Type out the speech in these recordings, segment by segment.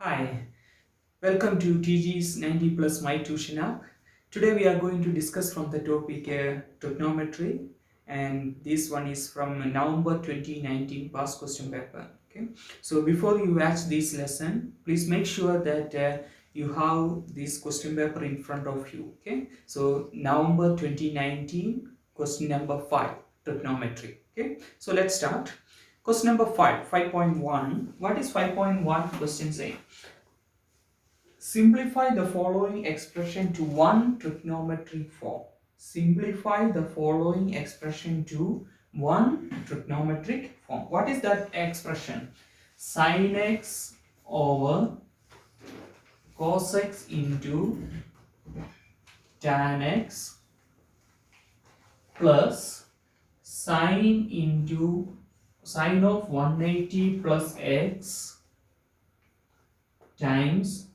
Hi, welcome to TG's 90 plus My Tuition app. Today we are going to discuss from the topic trigonometry, and this one is from November 2019 past question paper. Okay, so before you watch this lesson, please make sure that you have this question paper in front of you. Okay, so November 2019 question number 5, trigonometry. Okay, so let's start. Question number 5, 5.1. What is 5.1 question saying? Simplify the following expression to one trigonometric form. Simplify the following expression to one trigonometric form. What is that expression? Sin x over cos x into tan x plus sine into sine of 180 plus x times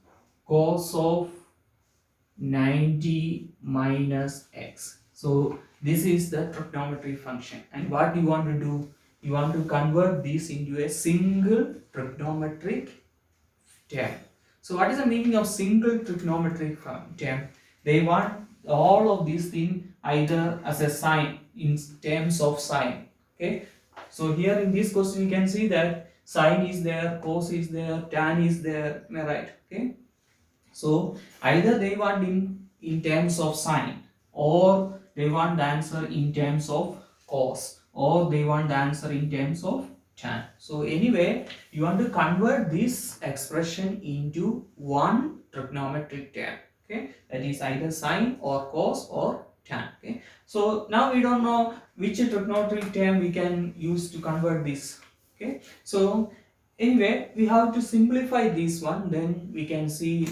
cos of 90 minus x. So this is the trigonometry function, and what you want to do, you want to convert this into a single trigonometric term. So what is the meaning of single trigonometric term? They want all of these things either as a sign in terms of sign. Okay, so here in this question you can see that sine is there, cos is there, tan is there, am I right? Okay, so either they want in terms of sine, or they want the answer in terms of cos, or they want the answer in terms of tan. So anyway, you want to convert this expression into one trigonometric term. Okay, that is either sine or cos or tan. Okay, so now we don't know which trigonometric term we can use to convert this. Okay, so anyway, we have to simplify this one, then we can see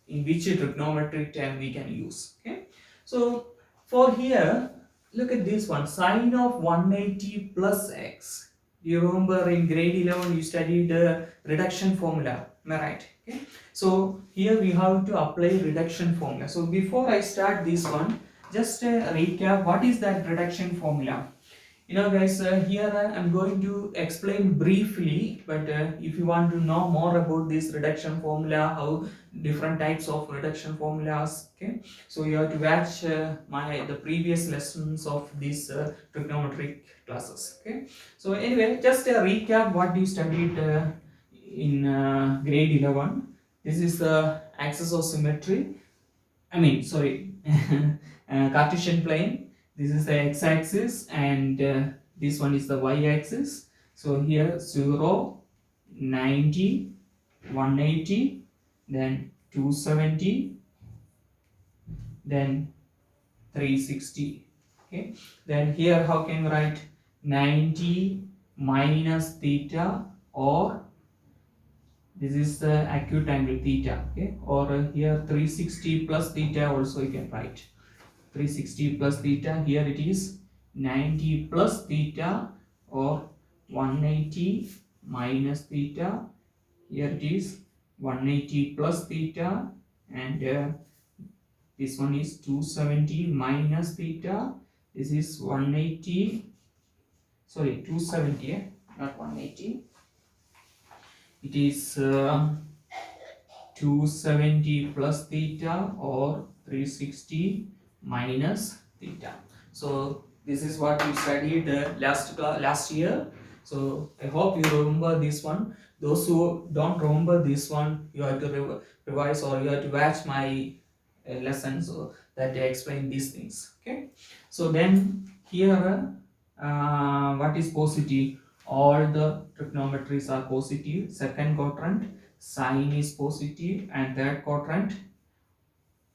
in which trigonometric term we can use. Okay, so for here, look at this one, sine of 180 plus x. You remember in grade 11 you studied the reduction formula, am I right? Okay, so here we have to apply reduction formula. So before I start this one, just a recap, what is that reduction formula? Guys, here I'm going to explain briefly, but if you want to know more about this reduction formula, how different types of reduction formulas, okay, so you have to watch the previous lessons of these trigonometric classes. Okay, so anyway, just a recap what you studied in grade 11. This is the axis of symmetry, Cartesian plane. This is the x-axis, and this one is the y-axis. So here 0, 90, 180, then 270, then 360. Okay, then here how can we write 90 minus theta, or this is the acute angle theta. Okay, or here 360 plus theta also you can write. 360 plus theta, here it is 90 plus theta, or 180 minus theta, here it is 180 plus theta, and this one is 270 minus theta. This is 180, sorry, 270, not 180. It is 270 plus theta, or 360 minus theta. So this is what we studied last year. So I hope you remember this one. Those who don't remember this one, you have to revise, or you have to watch my lessons so that I explain these things. Okay, so then here what is positive? All the trigonometries are positive. Second quadrant sine is positive, and third quadrant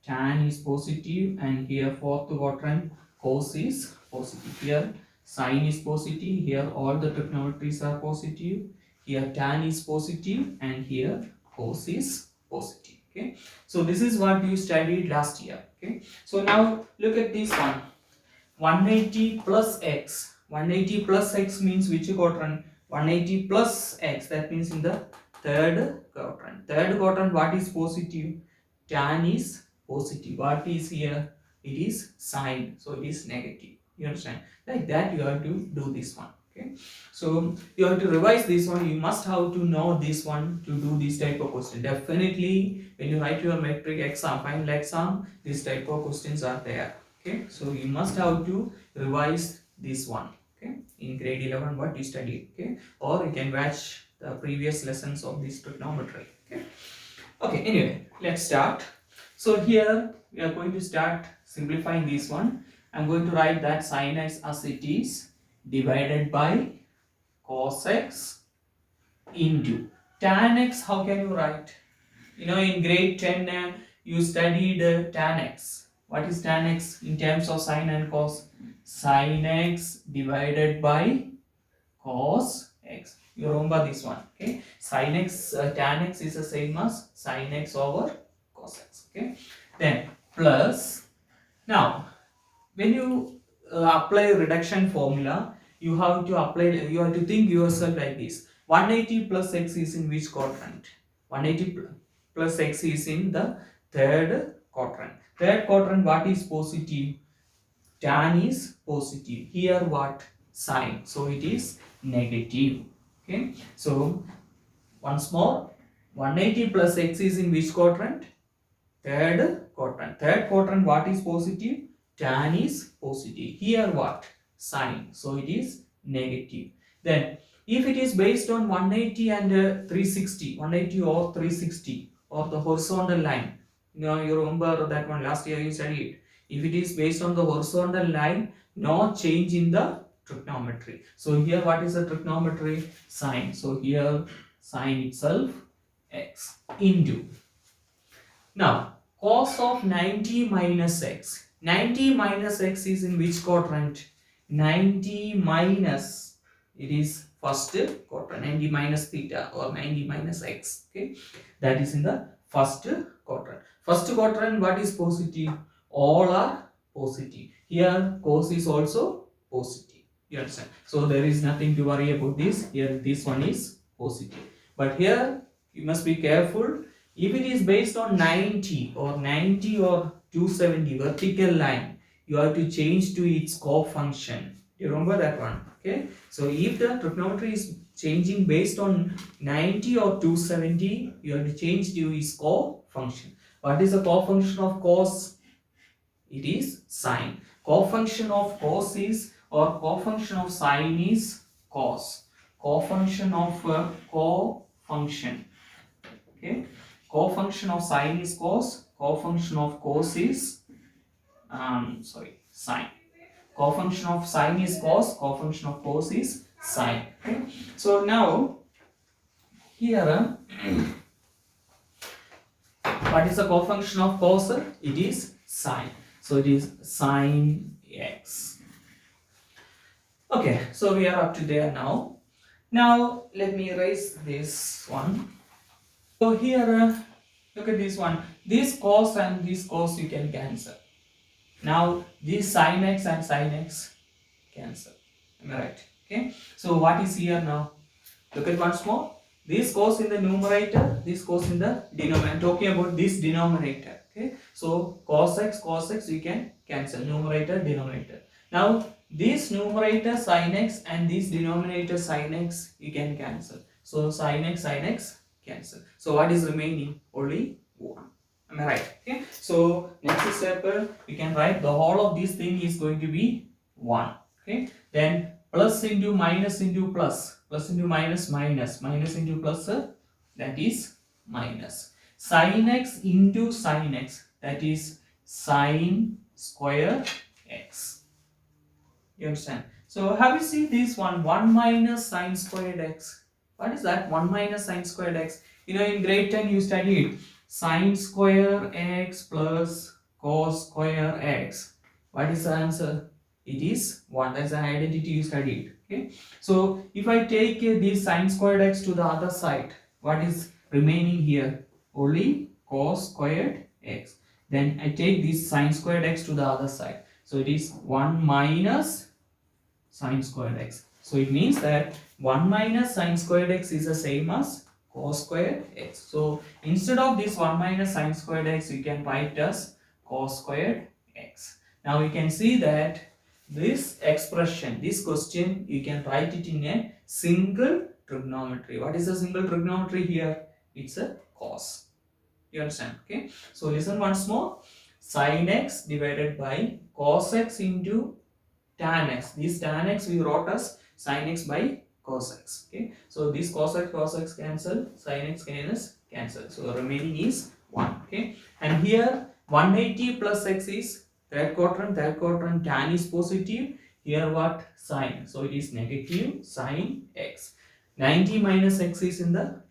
tan is positive, and here fourth quadrant cos is positive. Here sine is positive, here all the trigonometries are positive, here tan is positive, and here cos is positive. Okay, so this is what you studied last year. Okay, so now look at this one, 180 plus x. 180 plus x means which quadrant? 180 plus x, that means in the third quadrant. Third quadrant, what is positive? Tan is positive. What is here? It is sine, so it is negative. You understand? Like that you have to do this one. Okay, so you have to revise this one. You must have to know this one to do this type of question. Definitely, when you write your metric exam, final exam, this type of questions are there. Okay, so you must have to revise this one. Okay, in grade 11, what you studied. Okay, or you can watch the previous lessons of this trigonometry. Okay. Okay. Anyway, let's start. So here we are going to start simplifying this one. I'm going to write that sin x as it is divided by cos x into tan x. How can you write? You know, in grade 10 you studied tan x. What is tan x in terms of sin and cos? Sin x divided by cos x. You remember this one. Okay, sin x, tan x is the same as sin x over cos x. Okay, then plus, now when you apply reduction formula, you have to think yourself like this: 180 plus x is in which quadrant? 180 plus x is in the third quadrant. Third quadrant, what is positive? Tan is positive. Here what? Sin. So it is negative. Okay, so once more, 180 plus x is in which quadrant? Third quadrant. Third quadrant, what is positive? Tan is positive. Here what? Sin. So it is negative. Then if it is based on 180 and 360, 180 or 360 or the horizontal line, you remember that one last year you studied. If it is based on the horizontal line, no change in the trigonometry. So here what is the trigonometry? Sin. So here sin itself x into. Now cos of 90 minus x. 90 minus x is in which quadrant? 90 minus, it is first quadrant. 90 minus theta or 90 minus x. Okay, that is in the first quadrant. First quadrant, what is positive? All are positive. Here cos is also positive. You understand? So there is nothing to worry about this. Here this one is positive. But here you must be careful. If it is based on 90 or 270 vertical line, you have to change to its cofunction. You remember that one? Okay. So if the trigonometry is changing based on 90 or 270, you have to change to its cofunction. What is the cofunction of cos? It is sine. Cofunction of cos is, or cofunction of sine is cos. Cofunction of cofunction. Okay. Cofunction of sine is cos. Cofunction of cos is sine. Cofunction of sine is cos. Cofunction of cos is sine. Okay. So now here what is the cofunction of cos? It is sine. So it is sine x. Okay, so we are up to there now. Now let me erase this one. So here look at this one. This cos and this cos you can cancel. Now this sin x and sin x cancel. Am I right? Okay. So what is here now? Look at once more. This goes in the numerator, this goes in the denominator. I'm talking about this denominator. Okay. So cos x you can cancel. Numerator, denominator. Now this numerator sin x and this denominator sin x you can cancel. So sin x cancel. So what is remaining? Only 1. Am I right? Okay. So next step we can write the whole of this thing is going to be 1. Okay. Then plus into minus into plus. Plus into minus, minus into plus, that is minus. Sin x into sin x, that is sin square x. You understand? So have you seen this one? 1 minus sin squared x. What is that? 1 minus sin squared x. You know, in grade 10 you studied sin square x plus cos square x. What is the answer? It is 1. That's an identity you studied. Okay. So if I take this sin squared x to the other side, what is remaining here? Only cos squared x. Then I take this sin squared x to the other side. So it is 1 minus sin squared x. So it means that 1 minus sin squared x is the same as cos squared x. So instead of this 1 minus sin squared x, you can write as cos squared x. Now we can see that this expression, this question, you can write it in a single trigonometry. What is a single trigonometry here? It's a cos. You understand? Okay. So listen once more. Sin x divided by cos x into tan x. This tan x we wrote as sin x by cos x. Okay. So this cos x cancel, sin x cancel. So remaining is 1. Okay. And here 180 plus x is third quadrant, tan is positive. Here what? Sin. So it is negative sin x. 90 minus x is in the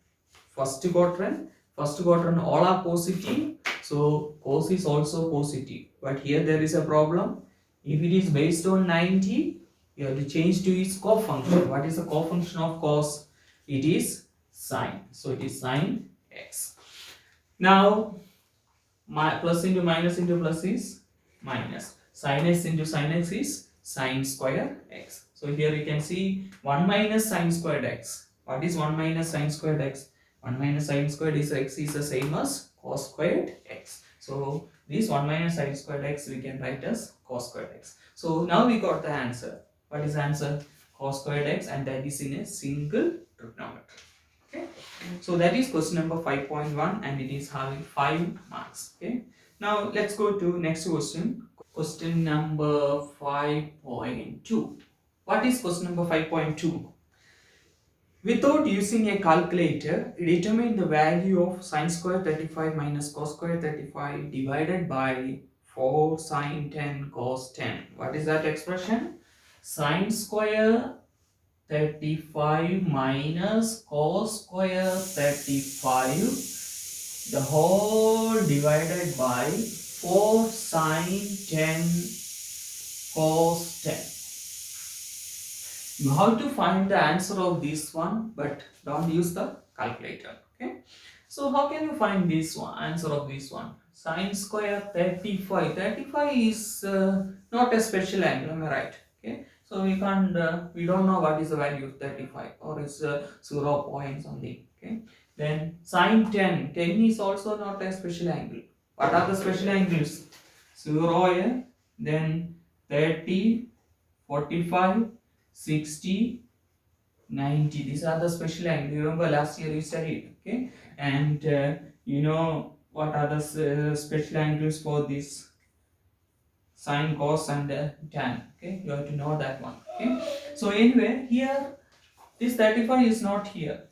first quadrant. First quadrant all are positive. So cos is also positive. But here there is a problem. If it is based on 90, you have to change to its cofunction. What is the cofunction of cos? It is sine. So it is sine x. Now, plus into plus is minus. Sin x into sin x is sine square x. So here you can see 1 minus sine squared x. What is 1 minus sine squared x? 1 minus sine squared is x is the same as cos squared x. So this 1 minus sine squared x we can write as cos squared x. So now we got the answer. What is the answer? Cos squared x, and that is in a single trigonometry. Okay. So that is question number 5.1 and it is having 5 marks. Okay. Now let's go to next question. Question number 5.2. What is question number 5.2? Without using a calculator, determine the value of sin square 35 minus cos square 35 divided by 4 sin 10 cos 10. What is that expression? Sin square 35 minus cos square 35, the whole divided by 4 sin 10 cos 10. You have to find the answer of this one, but don't use the calculator. Okay. So how can you find this one, answer of this one? Sin square 35. 35 is not a special angle, am I right? Okay. So we can't, we don't know what is the value of 35, or it's 0 point something. Okay. Then sin 10. 10 is also not a special angle. What are the special angles? 0, then 30, 45, 60, 90. These are the special angles. Remember last year you studied. Okay. And you know what are the special angles for this sine, cos and tan. Okay. You have to know that one. Okay. So anyway, here this 35 is not here.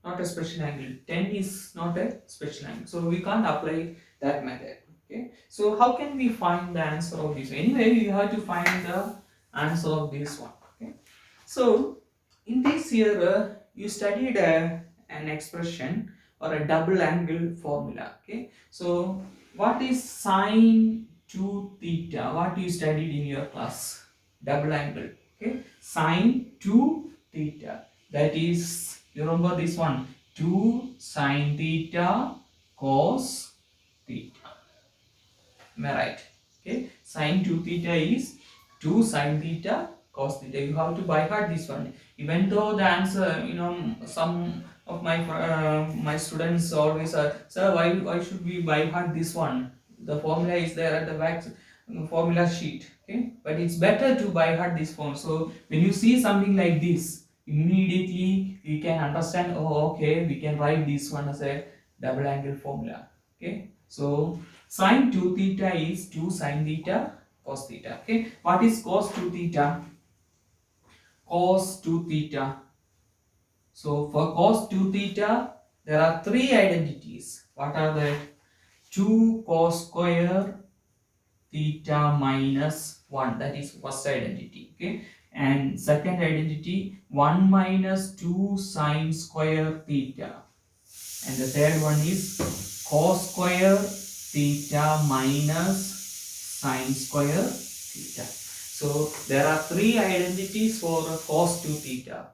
Not a special angle. 10 is not a special angle. So we can't apply that method. Okay. So how can we find the answer of this? Anyway, you have to find the answer of this one. Okay. So in this year you studied an expression or a double angle formula. Okay. So what is sine 2 theta? What you studied in your class? Double angle. Okay. Sine 2 theta. That is, you remember this one, 2 sine theta cos theta. Am I right? Okay. Sine 2 theta is 2 sine theta cos theta. You have to by heart this one. Even though the answer, you know, some of my students always are, sir, why should we by heart this one? The formula is there at the back formula sheet. Okay. But it's better to by heart this form. So when you see something like this, immediately you can understand, oh okay, we can write this one as a double angle formula. Okay. So sine 2 theta is 2 sine theta cos theta. Okay. What is cos 2 theta? Cos 2 theta. So for cos 2 theta, there are 3 identities. What are they? 2 cos square theta minus 1. That is first identity. Okay. And second identity, 1 minus 2 sine square theta. And the third one is cos square theta minus sine square theta. So there are 3 identities for cos 2 theta.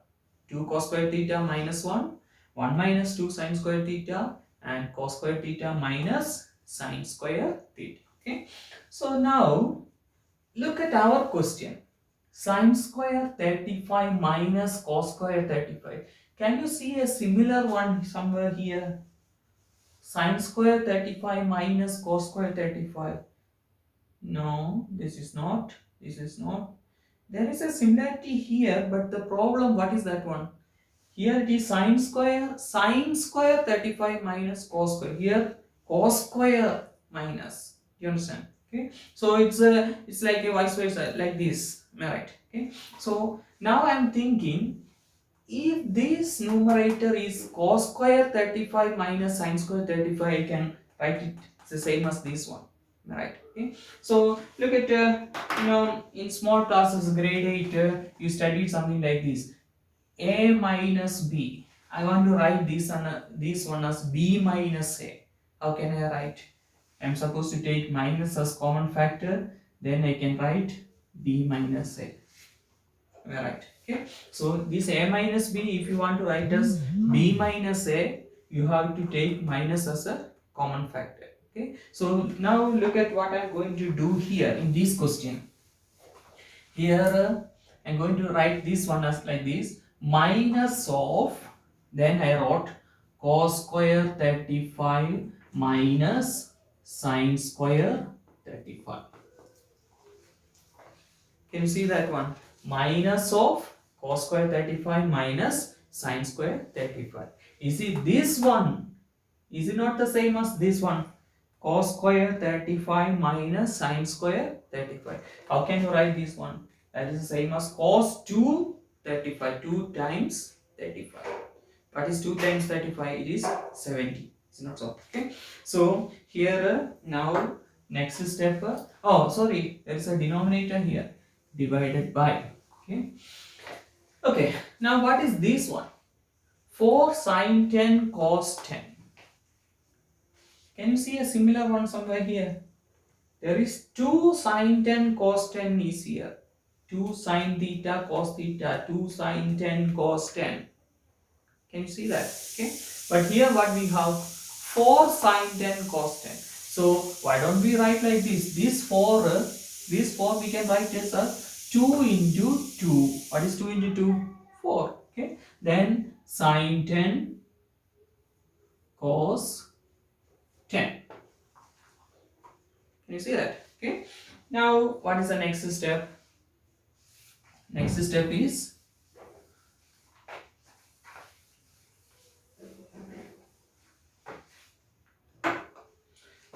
2 cos square theta minus 1, 1 minus 2 sine square theta, and cos square theta minus sine square theta. Okay. So now look at our question. Sine square 35 minus cos square 35. Can you see a similar one somewhere here? Sine square 35 minus cos square 35. No, this is not This is not. There is a similarity here, but the problem, what is that one? Here it is sine square 35 minus cos square. Here cos square minus. You understand? Okay. So it's like a vice versa, like this. Am I right? Okay. So now I am thinking, if this numerator is cos square 35 minus sine square 35, I can write it the same as this one. Am I right? Okay. So look at in small classes, grade 8, you studied something like this. A minus B. I want to write this one as B minus A. How can I write? I am supposed to take minus as common factor. Then I can write B minus A. Am I right? Okay. So this A minus B, if you want to write as B minus A, you have to take minus as a common factor. Okay. So now look at what I am going to do here in this question. Here I am going to write this one as like this. Minus of, then I wrote cos square 35 minus sine square 35. Can you see that one? Minus of cos square 35 minus sine square 35. You see this one, is it not the same as this one? Cos square 35 minus sine square 35. How can you write this one? That is the same as cos 2 35, 2 times 35. What is 2 times 35? It is 70. It's not so. Okay. So here now next step. Oh, sorry, there is a denominator here, divided by. Okay. Okay. Now what is this one? 4 sine 10 cos 10. Can you see a similar one somewhere here? There is 2 sine 10 cos 10 is here. 2 sine theta cos theta, 2 sine 10 cos 10. Can you see that? Okay. But here what we have? 4 sine 10 cos 10. So why don't we write like this? This 4 we can write as 2 into 2. What is 2 into 2? 4. Okay. Then sine 10 cos 10. Can you see that? Okay. Now what is the next step? Next step is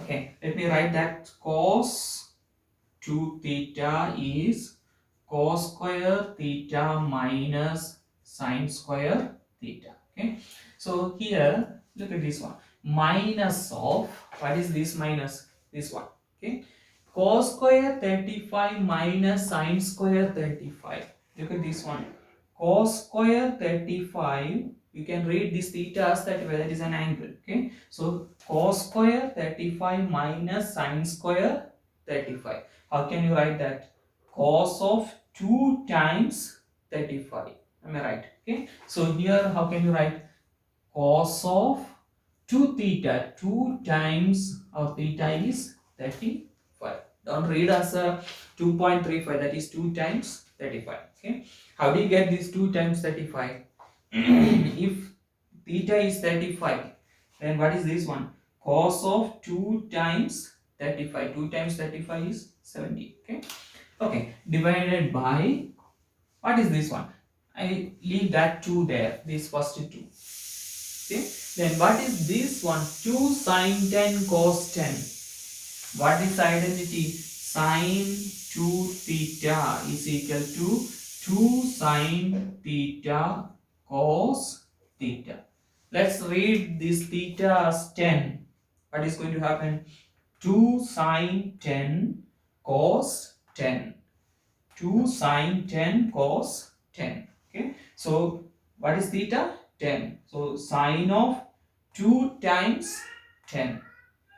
okay, let me write that cos 2 theta is cos square theta minus sine square theta. Okay. So here look at this one. Minus of, what is this minus? This one. Okay. Cos square 35 minus sine square 35. Look at this one. Cos square 35, you can read this theta as 35, that is an angle. Okay. So cos square 35 minus sine square 35. How can you write that? Cos of 2 times 35. Am I right? Okay. So here how can you write? Cos of 2 theta. 2 times of theta is 35. Don't read as a 2.35, that is 2 times 35. Okay. How do you get this 2 times 35? If theta is 35, then what is this one? Cos of 2 times 35. 2 times 35 is 70. Okay. Okay. Divided by, what is this one? I leave that 2 there. This first 2. Okay. Then what is this one? 2 sine 10 cos 10. What is identity? Sine 2 theta is equal to 2 sine theta cos theta. Let's read this theta as 10. What is going to happen? 2 sine 10 cos 10. 2 sine 10 cos 10. Okay. So what is theta? 10. So sine of 2 times 10.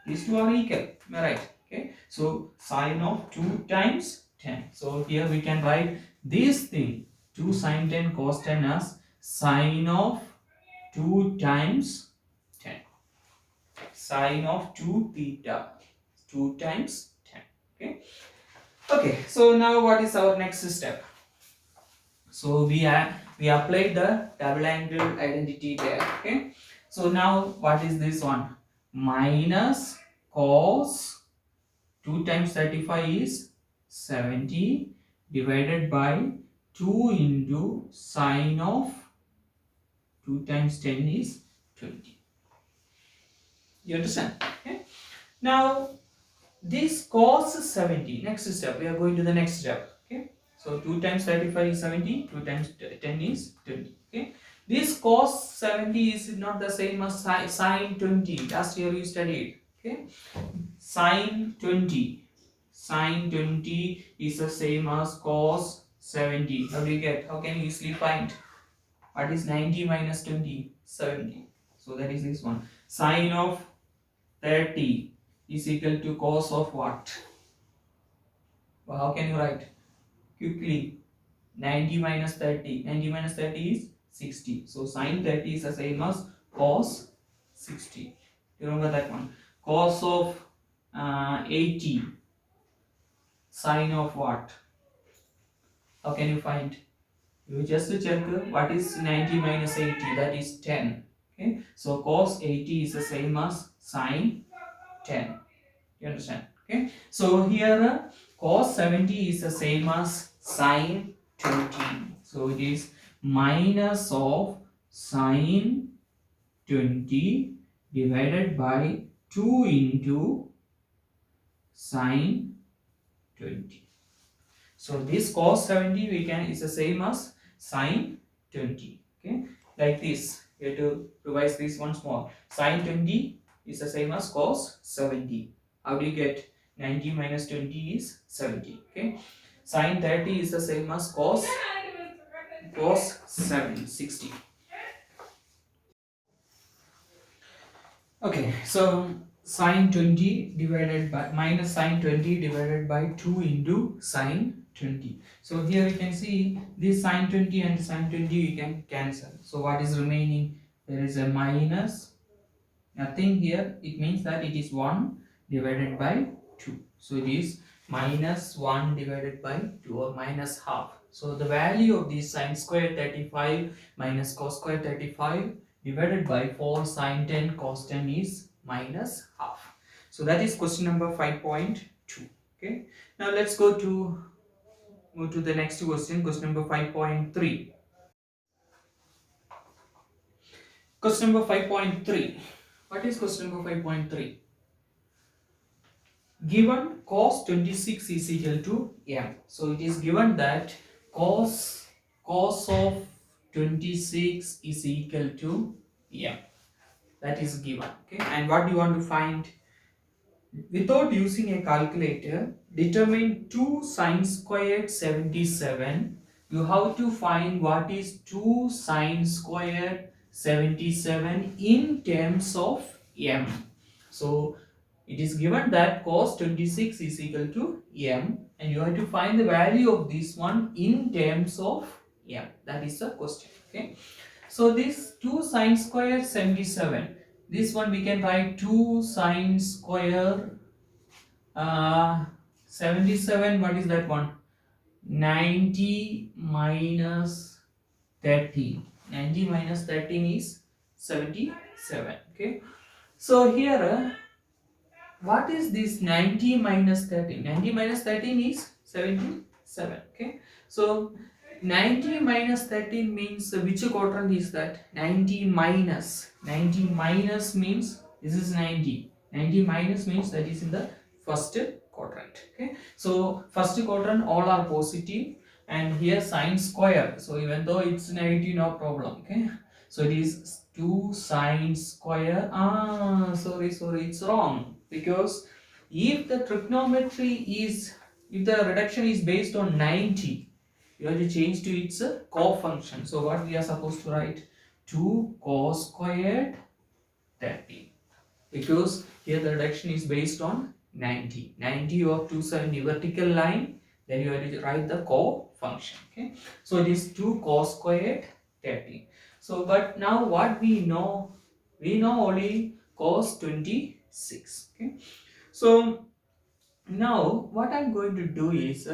These two are equal. Am I right? Okay. So sine of 2 times 10. So here we can write this thing, 2 sine 10 cos 10 as sine of 2 times 10. Sine of 2 theta. 2 times 10. Okay. Okay. So now what is our next step? So we applied the double angle identity there. Okay. So now what is this one? Minus cos 2 times 35 is 70 divided by 2 into sine of 2 times 10 is 20. You understand? Okay. Now this cos 70. Next step, we are going to the next step. Okay. So 2 times 35 is 70, 2 times 10 is 20. Okay. This cos 70 is not the same as sine 20. Last year you studied. Okay. Sine 20. Sine 20 is the same as cos 70. How do you get? How can you easily find? What is 90 minus 20? 70. So that is this one. Sine of 30 is equal to cos of what? Well, how can you write? Quickly. 90 minus 30. 90 minus 30 is 60. So sine 30 is the same as cos 60. You remember that one? Cos of 80. Sine of what? How can you find? You just check what is 90 minus 80. That is 10. Okay. So cos 80 is the same as sine 10. You understand? Okay. So here cos 70 is the same as sine 20. So it is minus of sine 20 divided by 2 into sine 20. So this cos 70 we can is the same as sine 20. Okay. Like this. We have to revise this once more. Sine 20 is the same as cos 70. How do you get 90 minus 20 is 70? Okay. Sine 30 is the same as cos 60. Okay, so sine 20 divided by minus sine 20 divided by 2 into sine 20. So here you can see this sine 20 and sine 20 you can cancel. So what is remaining? There is a minus, nothing here. It means that it is 1 divided by 2. So it is minus 1 divided by 2 or minus half. So the value of this sine square 35 minus cos square 35 divided by 4 sine 10 cos 10 is minus half. So that is question number 5.2. Okay. Now let's move to the next question, question number 5.3. Question number 5.3. What is question number 5.3? Given cos 26 is equal to m. So it is given that cos of 26 is equal to m. That is given. Okay. And what do you want to find? Without using a calculator, determine 2 sine squared 77. You have to find what is 2 sine squared 77 in terms of m. So it is given that cos 26 is equal to m, and you have to find the value of this one in terms of m. That is the question. Okay. So this 2 sine square 77, this one we can write 2 sine square 77. What is that one? 90 minus 13. 90 minus 13 is 77. Okay. So here what is this 90 minus 13? 90 minus 13 is 77. Okay. So 90 minus 13 means which quadrant is that? 90 minus means this is 90. 90 minus means that is in the first quadrant. Okay. So first quadrant all are positive, and here sine square. So even though it's negative, no problem. Okay. So it is 2 sine square. Sorry, it's wrong, because if the reduction is based on 90, you have to change to its co-function. So what we are supposed to write? 2 cos squared 30, because here the reduction is based on 90. 90 of 2 sine vertical line, then you have to write the co-function. Okay. So it is 2 cos squared 30. So but now what we know only cos 26. Okay. So now what I am going to do is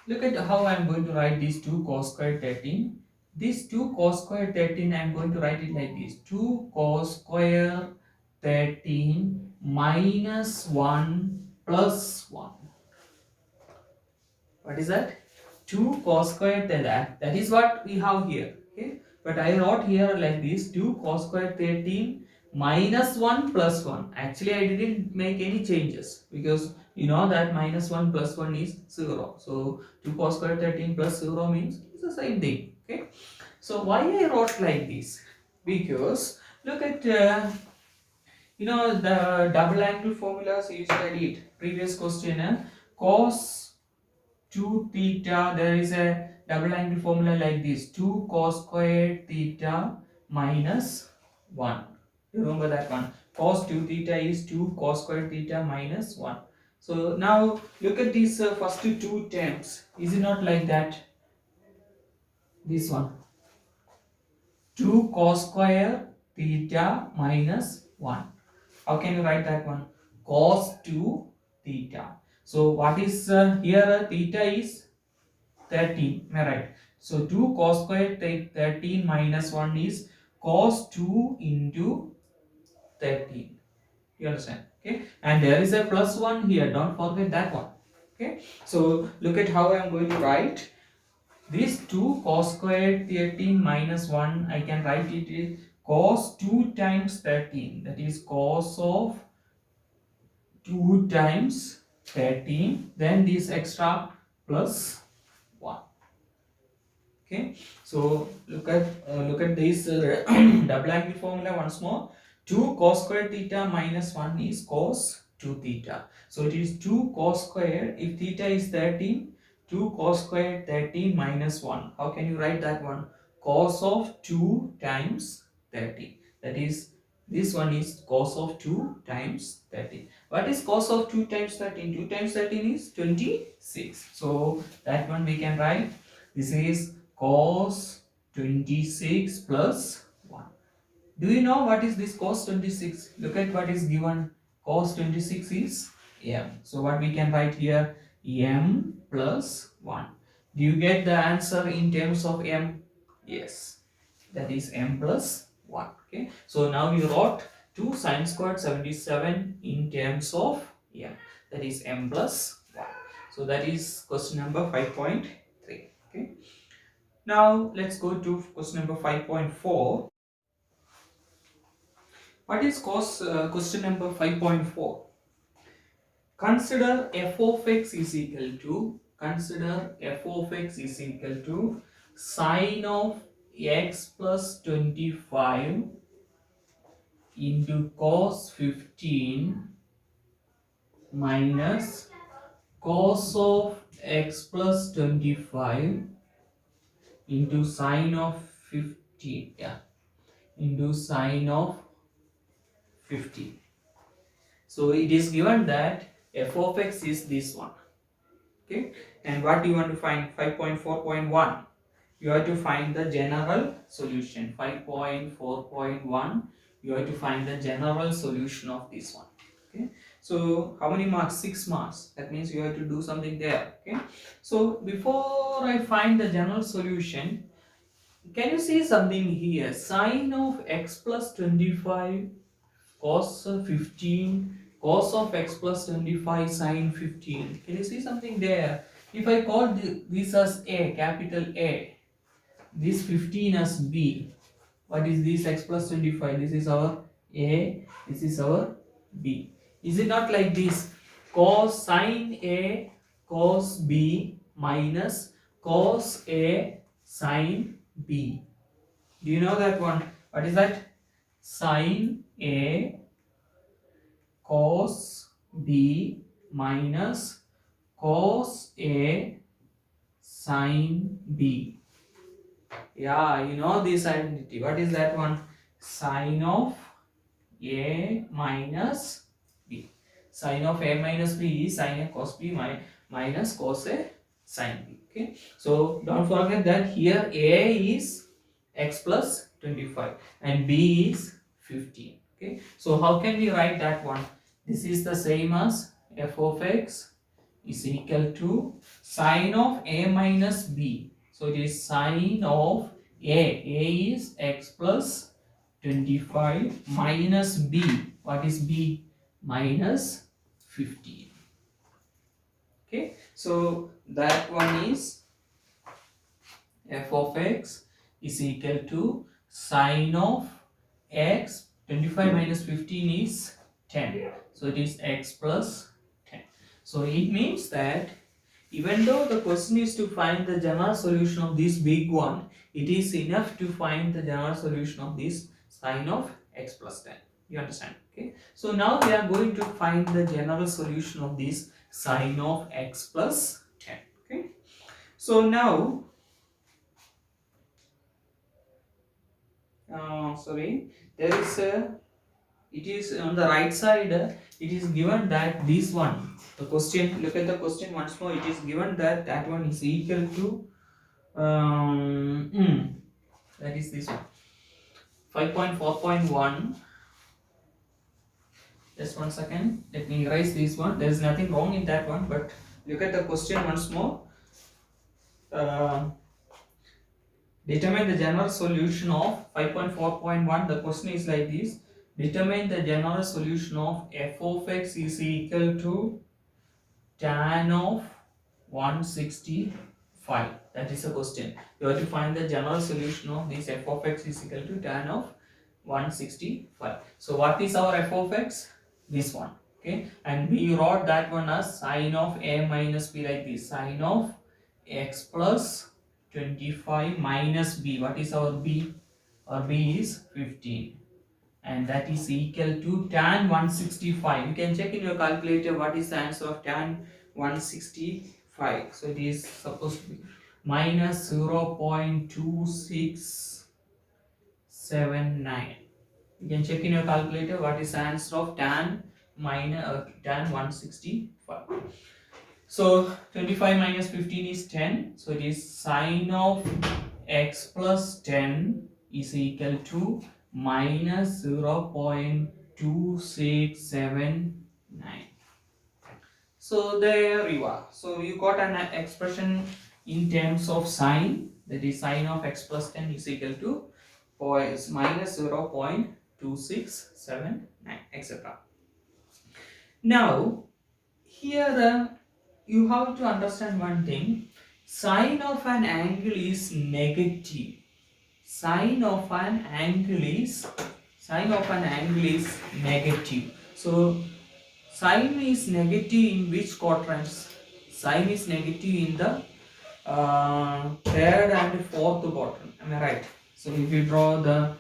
look at how I am going to write these 2 cos square 13. This 2 cos square 13 I am going to write it like this: 2 cos square 13 minus 1 plus 1. What is that? 2 cos squared theta, that is what we have here. Okay, but I wrote here like this, 2 cos squared 13 minus 1 plus 1. Actually I didn't make any changes because you know that minus 1 plus 1 is 0. So 2 cos squared 13 plus 0 means it's the same thing. Okay, so why I wrote like this? Because look at you know the double angle formulas you studied previous question. Cos 2 theta, there is a double angle formula like this, 2 cos squared theta minus 1. Remember that one. Cos 2 theta is 2 cos squared theta minus 1. So now look at these first two terms. Is it not like that? This one, 2 cos square theta minus 1. How can you write that one? Cos 2 theta. So what is here? Theta is 13. Am I right? So 2 cos square 13 minus 1 is cos 2 into 13. You understand? Okay. And there is a plus 1 here. Don't forget that one. Okay. So look at how I am going to write. This 2 cos squared 13 minus 1, I can write it is cos 2 times 13. That is cos of 2 times 13. Then this extra plus 1. Okay. So look at this double angle formula once more. 2 cos squared theta minus 1 is cos 2 theta. So it is 2 cos squared. If theta is 13, 2 cos squared 13 minus 1. How can you write that one? Cos of 2 times 13. That is, this one is cos of 2 times 13. What is cos of 2 times 13? 2 times 13 is 26. So that one we can write. This is cos 26 plus 1. Do you know what is this cos 26? Look at what is given. Cos 26 is m. So what we can write here? M plus 1. Do you get the answer in terms of m? Yes. That is m plus 1. Okay. So now you wrote 2 sin squared 77 in terms of m. That is m plus 1. So that is question number 5.3. Okay. Now let's go to question number 5.4. What is question number 5.4? Consider f of x is equal to sine of x plus 25 into cos 15 minus cos of x plus 25 into sine of 15. Yeah, into sine of 50. So it is given that f of x is this one. Okay, and what do you want to find? 5.4.1. You have to find the general solution. 5.4.1. You have to find the general solution of this one. Okay, so how many marks? 6 marks. That means you have to do something there. Okay, so before I find the general solution, can you see something here? Sine of x plus 25 cos 15, cos of x plus 25 sine 15. Can you see something there? If I call this as A, capital A, this 15 as B, what is this? X plus 25. This is our A, this is our B. Is it not like this? Cos sine A cos B minus cos A sine B. Do you know that one? What is that? Sine A cos B minus cos A sine B. Yeah, you know this identity. What is that one? Sine of A minus B. Sine of A minus B is sine A cos B minus cos A sine B. Okay. So don't forget that here A is x plus 25 and B is 15. Okay. So how can we write that one? This is the same as f of x is equal to sine of A minus B. So it is sine of A. A is x plus 25 minus B. What is B? Minus 15. Okay. So that one is f of x is equal to sine of x. 25 minus 15 is 10. So it is x plus 10. So it means that even though the question is to find the general solution of this big one, it is enough to find the general solution of this sine of x plus 10. You understand? Okay. So now we are going to find the general solution of this sine of x plus 10. Okay. So now, there is a, it is on the right side, it is given that this one, the question, look at the question once more, it is given that that one is equal to, that is this one, 5.4.1. Just 1 second, let me erase this one. There is nothing wrong in that one, but look at the question once more. Determine the general solution of 5.4.1. The question is like this: determine the general solution of f of x is equal to tan of 165. That is the question. You have to find the general solution of this f of x is equal to tan of 165. So what is our f of x? This one. Okay, and we wrote that one as sine of a minus b, like this: sine of x plus 25 minus b. What is our b? Our b is 15, and that is equal to tan 165. You can check in your calculator what is the answer of tan 165. So it is supposed to be minus 0.2679. You can check in your calculator what is the answer of tan 165. So 25 minus 15 is 10. So it is sine of x plus 10 is equal to minus 0.2679. So there you are. So you got an expression in terms of sine, that is sine of x plus 10 is equal to minus 0.2679, etc. Now here you have to understand one thing: sine of an angle is negative. Sine of an angle is negative. So sine is negative in which quadrants? Sine is negative in the third and fourth quadrant. Am I right? So if you draw the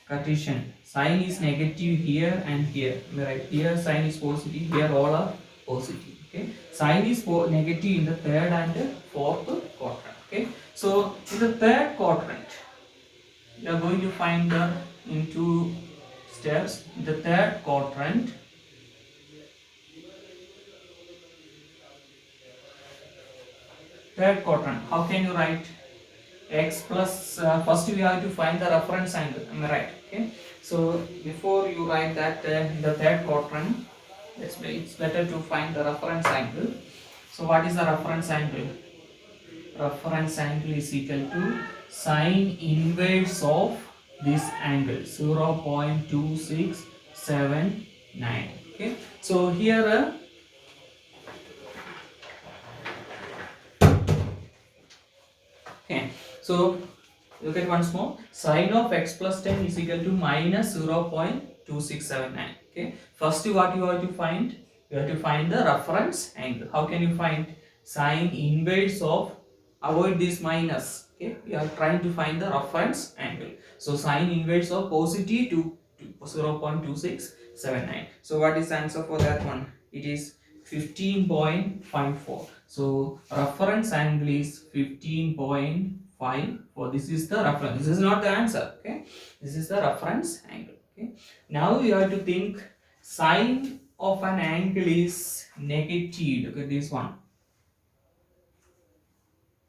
Cartesian, sine is negative here and here. Am I right? Here sine is positive. Here all are positive. Okay. Sine is negative in the third and fourth quadrant. Okay. So in the third quadrant, we are going to find the in two steps. In the third quadrant, how can you write x plus? First we have to find the reference angle. Am I right? Okay. So before you write that in the third quadrant, it's better to find the reference angle. So what is the reference angle? Reference angle is equal to sine inverse of this angle, 0.2679. Okay. So here okay. So look at once more. Sine of x plus 10 is equal to minus 0.2679. Okay. First, what you have to find? You have to find the reference angle. How can you find? Sine inverse of, avoid this minus. Okay. We are trying to find the reference angle. So sine inverse of positive to 0.2679. So what is the answer for that one? It is 15.54. So reference angle is 15.54. This is the reference. This is not the answer. Okay. This is the reference angle. Okay. Now you have to think sine of an angle is negative. Look at this one.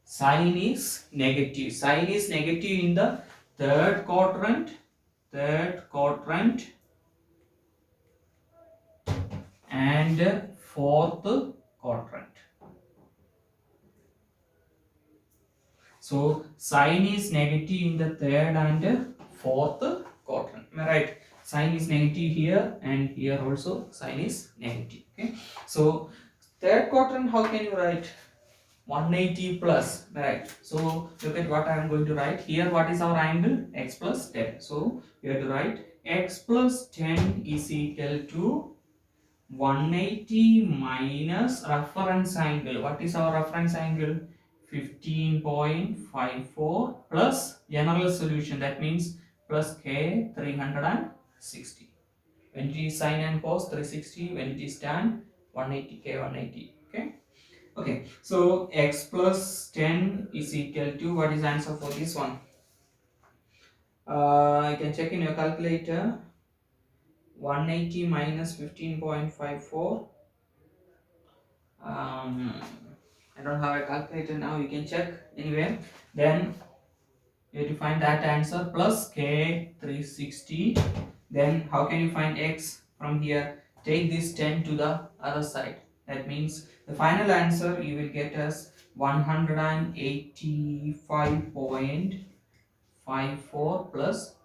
Sine is negative. Sine is negative in the third quadrant and fourth quadrant. So sine is negative in the third and fourth quadrant. Am I right? Sine is negative here and here also sine is negative. Okay. So third quadrant, how can you write? 180 plus, right? So look at what I am going to write here. What is our angle? X plus 10. So we have to write x plus 10 is equal to 180 minus reference angle. What is our reference angle? 15.54 plus general solution, that means plus k 360. When it is sine and cos 360, when it is tan 180 k 180. Okay, so x plus 10 is equal to, what is answer for this one? You can check in your calculator. 180 minus 15.54. I don't have a calculator now, you can check anyway. Then you have to find that answer plus k 360. Then how can you find x from here? Take this 10 to the other side. That means the final answer you will get as 185.54 plus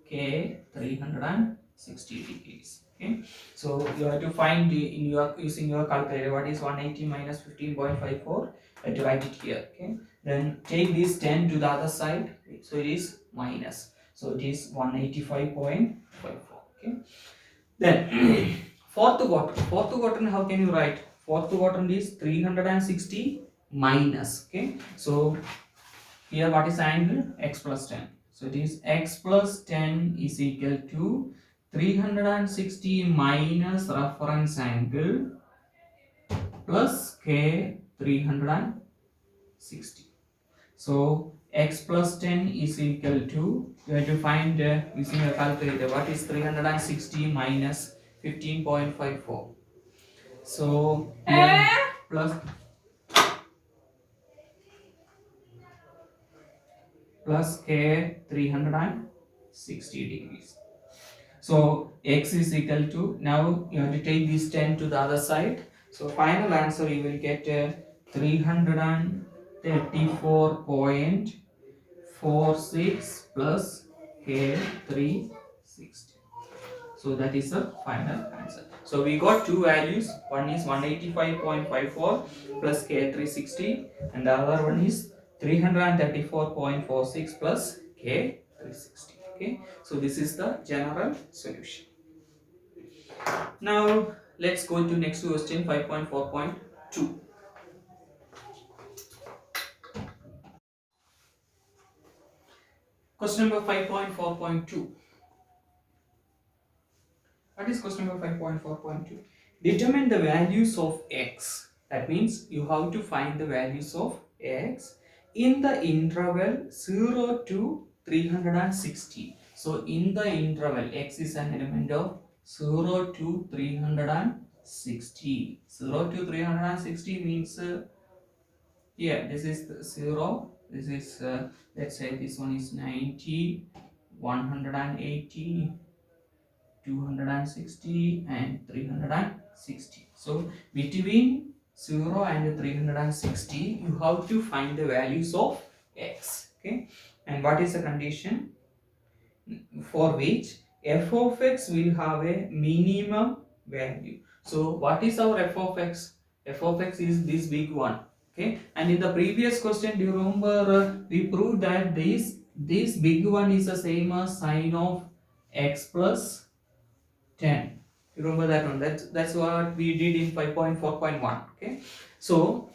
k 360 degrees. Okay, so you have to find in your using your calculator what is 180 minus 15.54. You have to write it here. Okay, then take this 10 to the other side, so it is minus, so it is 185.54. Okay, then fourth quadrant, how can you write? Fourth quadrant is 360 minus. Okay, so here what is the angle? X plus 10. So it is x plus 10 is equal to 360 minus reference angle plus k 360. So x plus 10 is equal to, you have to find using a calculator, what is 360 minus 15.54. So here plus k 360 degrees. So x is equal to, now you have to take this 10 to the other side. So final answer you will get 334.46 plus k 360. So that is the final answer. So we got two values. One is 185.54 plus k 360 and the other one is 334.46 plus k 360. Okay, so this is the general solution. Now let's go to next question, 5.4.2. Question number 5.4.2. What is question number 5.4.2? Determine the values of x. That means you have to find the values of x in the interval 0 to 360. So in the interval, x is an element of 0 to 360. 0 to 360 means here this is 0, this is let's say this one is 90, 180, 260 and 360. So between 0 and 360 you have to find the values of x. Okay, and what is the condition for which f of x will have a minimum value? So what is our f of x? F of x is this big one. Okay, and in the previous question, do you remember we proved that this big one is the same as sine of x plus 10. You remember that one? That's what we did in 5.4.1. Okay, so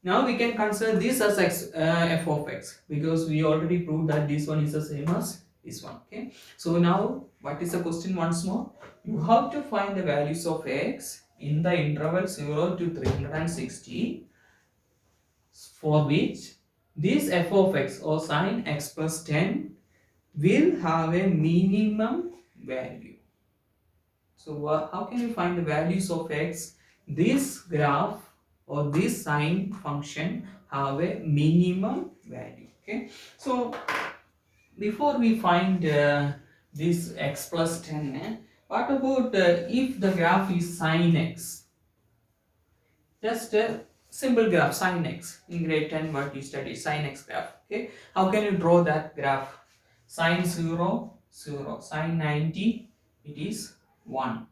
now we can consider this as x, f of x, because we already proved that this one is the same as this one. Okay, so now what is the question once more? You have to find the values of x in the interval 0 to 360 for which this f of x or sine x plus 10 will have a minimum value. So how can you find the values of x? This graph or this sine function have a minimum value. Okay, so before we find this x plus 10, what about if the graph is sine x? Just a simple graph, sine x. In grade 10 what you study, sine x graph. Okay, how can you draw that graph? Sine 0, 0. Sine 90, it is 1.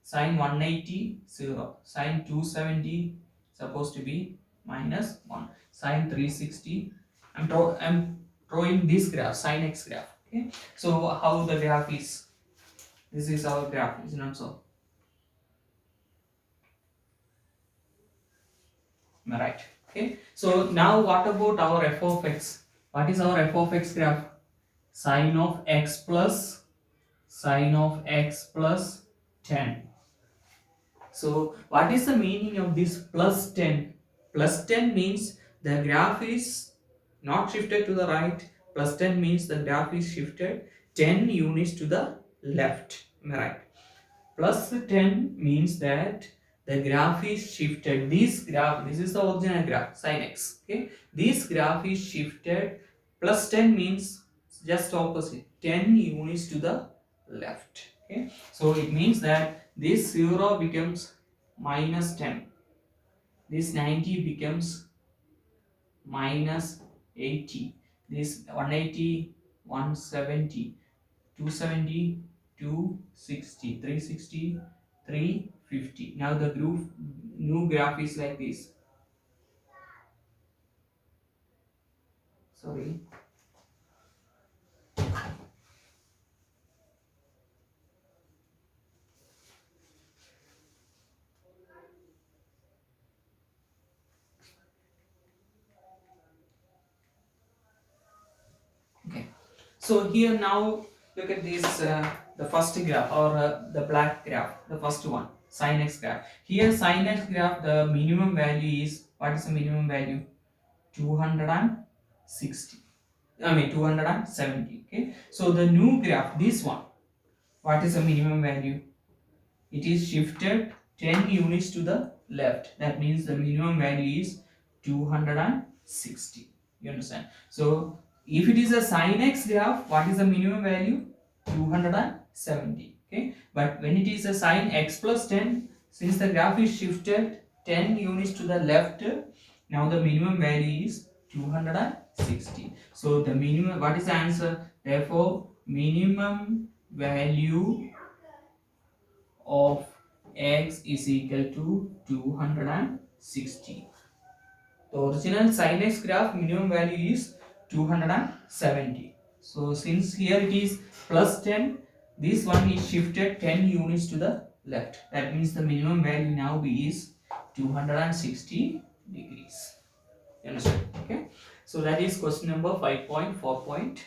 Sine 180, 0. Sine 270, supposed to be minus 1. Sine 360. I'm drawing this graph, sine x graph. Okay. So how the graph is? This is our graph, is not so? Am I right? Okay. So now what about our f of x? What is our f of x graph? Sine of x plus 10. So what is the meaning of this plus 10? Plus 10 means the graph is not shifted to the right. Plus 10 means the graph is shifted 10 units to the left. Am I right? Plus 10 means that the graph is shifted. This graph, this is the original graph, sin x. Okay, this graph is shifted. Plus 10 means just opposite, 10 units to the left. Okay, so it means that this 0 becomes minus 10, this 90 becomes minus 80, this 180, 170, 270, 260, 360, 350. Now the new graph is like this. Sorry. Okay. So here now look at this, the first graph, or the black graph, the first one, sin x graph. Here sin x graph, the minimum value is, what is the minimum value? 260. I mean 270. Okay. So the new graph, this one, what is the minimum value? It is shifted 10 units to the left. That means the minimum value is 260. You understand? So if it is a sin x graph, what is the minimum value? 270. Okay. But when it is a sin x plus 10, since the graph is shifted 10 units to the left, now the minimum value is 260. So the minimum, what is the answer? Therefore, minimum value of x is equal to 260. The original sin x graph minimum value is 270. So since here it is plus 10, this one is shifted 10 units to the left. That means the minimum value now is 260 degrees. You understand? Okay. So that is question number 5.4.2.